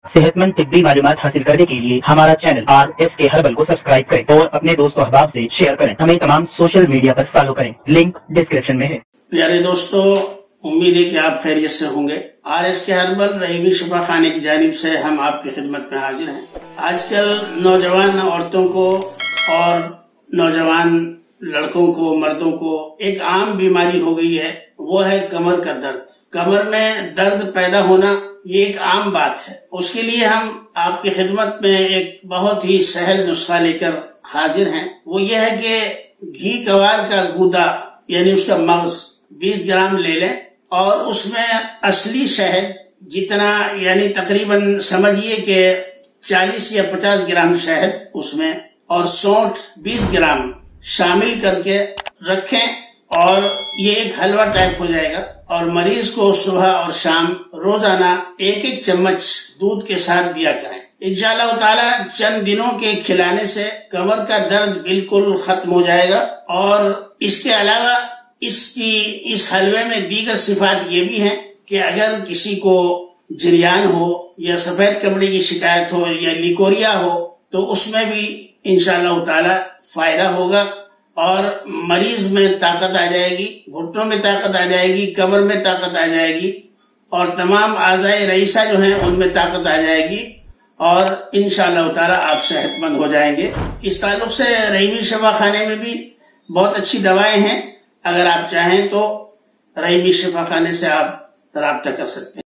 सेहत मंद तिब्बी मालूमात हासिल करने के लिए हमारा चैनल RSK हर्बल को सब्सक्राइब करें और अपने दोस्तों अहबाब से शेयर करें। हमें तमाम सोशल मीडिया पर फॉलो करें, लिंक डिस्क्रिप्शन में है। प्यारे दोस्तों, उम्मीद है कि आप खैरियत से होंगे। RSK हर्बल रहीमी शिफा खाने की जानिब से हम आपकी खिदमत में हाजिर हैं। आजकल नौजवान औरतों को और नौजवान लड़कों को, मर्दों को एक आम बीमारी हो गई है, वो है कमर का दर्द। कमर में दर्द पैदा होना ये एक आम बात है। उसके लिए हम आपकी खिदमत में एक बहुत ही सहल नुस्खा लेकर हाजिर हैं। वो ये है कि घी कवार का गूदा यानी उसका मगज 20 ग्राम ले लें और उसमें असली शहद जितना, यानी तकरीबन समझिए कि 40 या 50 ग्राम शहद उसमें, और सौंठ 20 ग्राम शामिल करके रखें और ये एक हलवा टाइप हो जाएगा। और मरीज को सुबह और शाम रोजाना 1-1 चम्मच दूध के साथ दिया करें। इंशाअल्लाह ताला चंद दिनों के खिलाने से कमर का दर्द बिल्कुल खत्म हो जाएगा। और इसके अलावा इस हलवे में दीगर सिफात ये भी हैं कि अगर किसी को जिरियान हो या सफेद कपड़े की शिकायत हो या लिकोरिया हो तो उसमें भी इंशाअल्लाह ताला फायदा होगा और मरीज में ताकत आ जाएगी, घुटनों में ताकत आ जाएगी, कमर में ताकत आ जाएगी और तमाम आज़ाए रईसा जो हैं उनमें ताकत आ जाएगी और इंशाअल्लाह ताला आप सेहतमंद हो जाएंगे। इस ताल्लुक से रहीमी शिफा खाने में भी बहुत अच्छी दवाएं हैं। अगर आप चाहें तो रहीमी शिफा खाने से आप राब्ता कर सकते हैं।